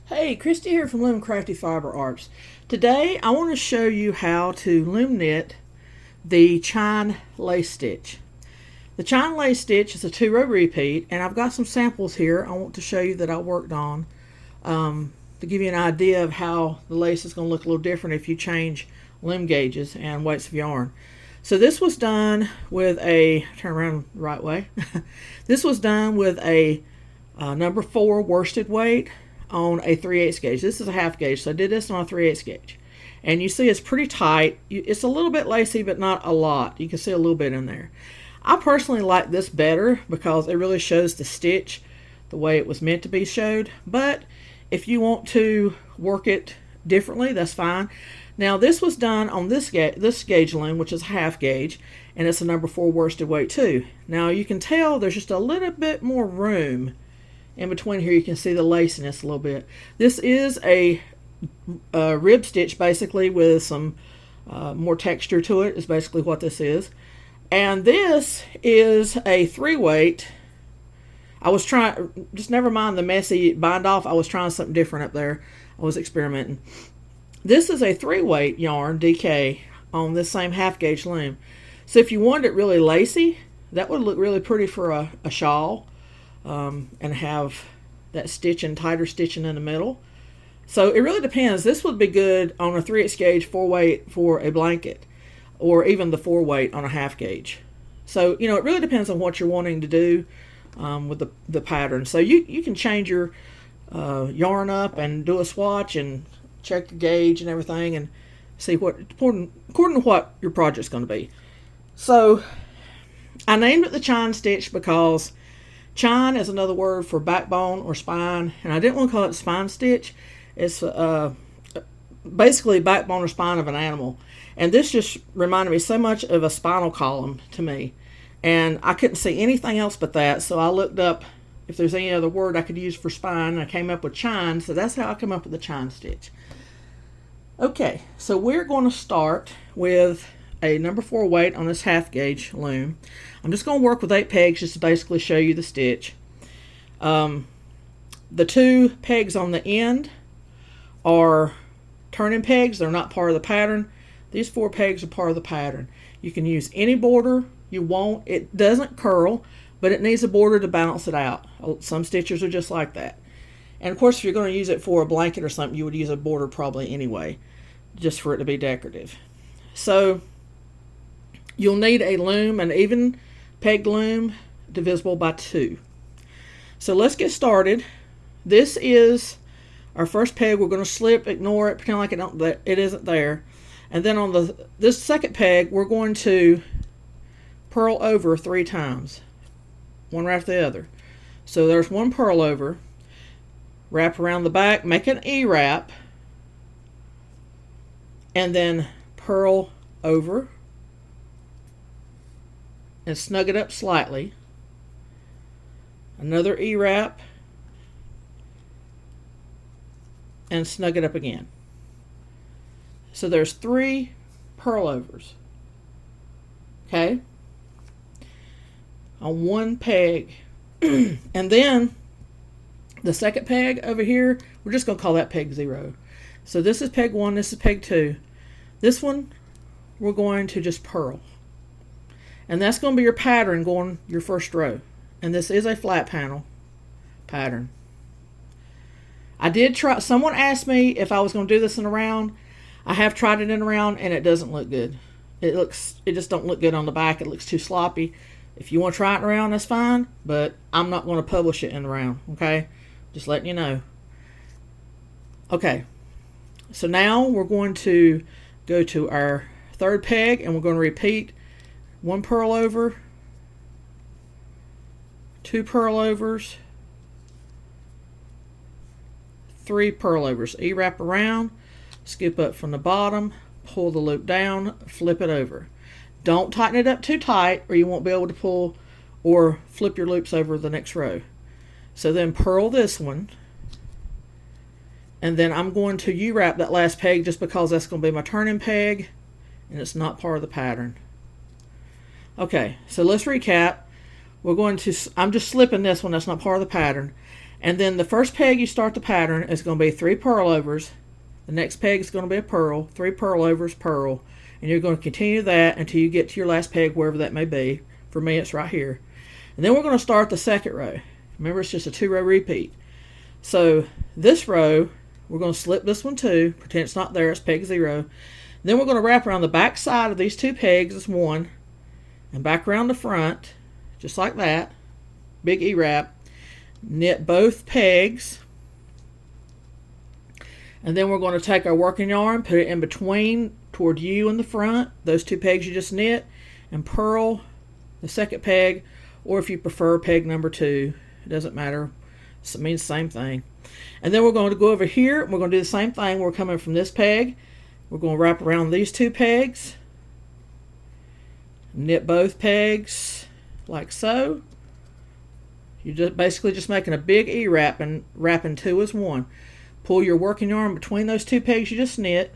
Hey, Christy here from loomingcraftyfiberarts. Today I want to show you how to loom knit the Chine Lace Stitch. The Chine Lace Stitch is a 2-row repeat, and I've got some samples here I want to show you that I worked on to give you an idea of how the lace is going to look a little different if you change loom gauges and weights of yarn. So this was done with a, turn around the right way, this was done with a number 4 worsted weight on a 3/8 gauge. This is a half gauge, so I did this on a 3/8 gauge. And you see it's pretty tight. It's a little bit lacy, but not a lot. You can see a little bit in there. I personally like this better because it really shows the stitch the way it was meant to be showed. But if you want to work it differently, that's fine. Now this was done on this gauge loom, which is a half gauge, and it's a number 4 worsted weight too. Now you can tell there's just a little bit more room in between here. You can see the laciness a little bit. This is a rib stitch basically with some more texture to it is basically what this is. And this is a 3-weight. I was trying, just never mind the messy bind off, I was trying something different up there. I was experimenting. This is a 3-weight yarn DK on this same half gauge loom. So if you wanted it really lacy, that would look really pretty for a shawl. And have that stitching, tighter stitching in the middle. So it really depends. This would be good on a 3/8 gauge 4-weight for a blanket, or even the 4-weight on a half gauge. So it really depends on what you're wanting to do with the pattern. So you can change your yarn up and do a swatch and check the gauge and everything and see what according to what your project's going to be. So I named it the Chine Stitch because chine is another word for backbone or spine, and I didn't want to call it spine stitch. It's basically backbone or spine of an animal, and this just reminded me so much of a spinal column to me, and I couldn't see anything else but that, so I looked up if there's any other word I could use for spine, and I came up with chine, so that's how I come up with the Chine Stitch. Okay, so we're going to start with a number 4 weight on this half gauge loom. I'm just going to work with 8 pegs just to basically show you the stitch. The 2 pegs on the end are turning pegs. They're not part of the pattern. These 4 pegs are part of the pattern. You can use any border you want. It doesn't curl, but it needs a border to balance it out. Some stitches are just like that. And of course, if you're going to use it for a blanket or something, you would use a border probably anyway, just for it to be decorative. So you'll need a loom, an even pegged loom, divisible by 2. So let's get started. This is our first peg. We're going to slip, ignore it, pretend like it isn't there. And then on this second peg, we're going to purl over 3 times, one right after the other. So there's 1 purl over, wrap around the back, make an E-wrap, and then purl over and snug it up slightly. Another E-wrap and snug it up again. So there's 3 purl overs, okay, on 1 peg. And then the second peg over here, we're just going to call that peg 0. So this is peg 1, this is peg 2. This one we're going to just purl. And that's going to be your pattern going your first row. And this is a flat panel pattern. I did try, someone asked me if I was going to do this in a round. I have tried it in a round and it doesn't look good. It just don't look good on the back. It looks too sloppy. If you want to try it in a round, that's fine, but I'm not going to publish it in a round, okay? Just letting you know. Okay, so now we're going to go to our 3rd peg and we're going to repeat 1 purl over, 2 purl overs, 3 purl overs. E-wrap around, scoop up from the bottom, pull the loop down, flip it over. Don't tighten it up too tight or you won't be able to pull or flip your loops over the next row. So then purl this one, and then I'm going to U-wrap that last peg just because that's going to be my turning peg and it's not part of the pattern. Okay, so let's recap. I'm just slipping this one, that's not part of the pattern, And then the first peg you start the pattern is going to be 3 purl overs. The next peg is going to be a purl, 3 purl overs, purl. And you're going to continue that until you get to your last peg, wherever that may be. For me, it's right here. And then we're going to start the second row. Remember, it's just a 2-row repeat. So this row, we're going to slip this one too. Pretend it's not there, it's peg 0. Then we're going to wrap around the back side of these 2 pegs as 1. And back around the front, just like that. Big E-wrap. Knit both pegs. And then we're going to take our working yarn, put it in between toward you and the front, those 2 pegs you just knit, and purl the second peg, or if you prefer peg number 2, it doesn't matter. It means the same thing. And then we're going to go over here, and we're going to do the same thing. We're coming from this peg. We're going to wrap around these 2 pegs, knit both pegs like so. You're just basically just making a big E-wrap and wrapping 2 as 1. Pull your working yarn between those 2 pegs you just knit.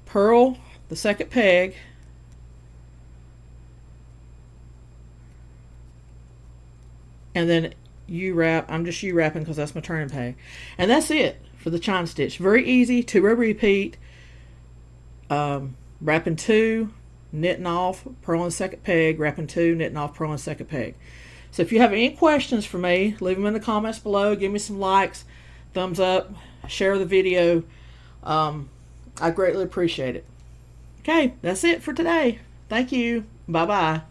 Purl the second peg. And then U-wrap. I'm just U-wrapping because that's my turning peg. And that's it for the Chine stitch. Very easy, 2-row repeat. Wrapping 2, knitting off, purling the second peg, wrapping 2, knitting off, purling the second peg. So if you have any questions for me, leave them in the comments below. Give me some likes, thumbs up, share the video. I greatly appreciate it. Okay, that's it for today. Thank you. Bye-bye.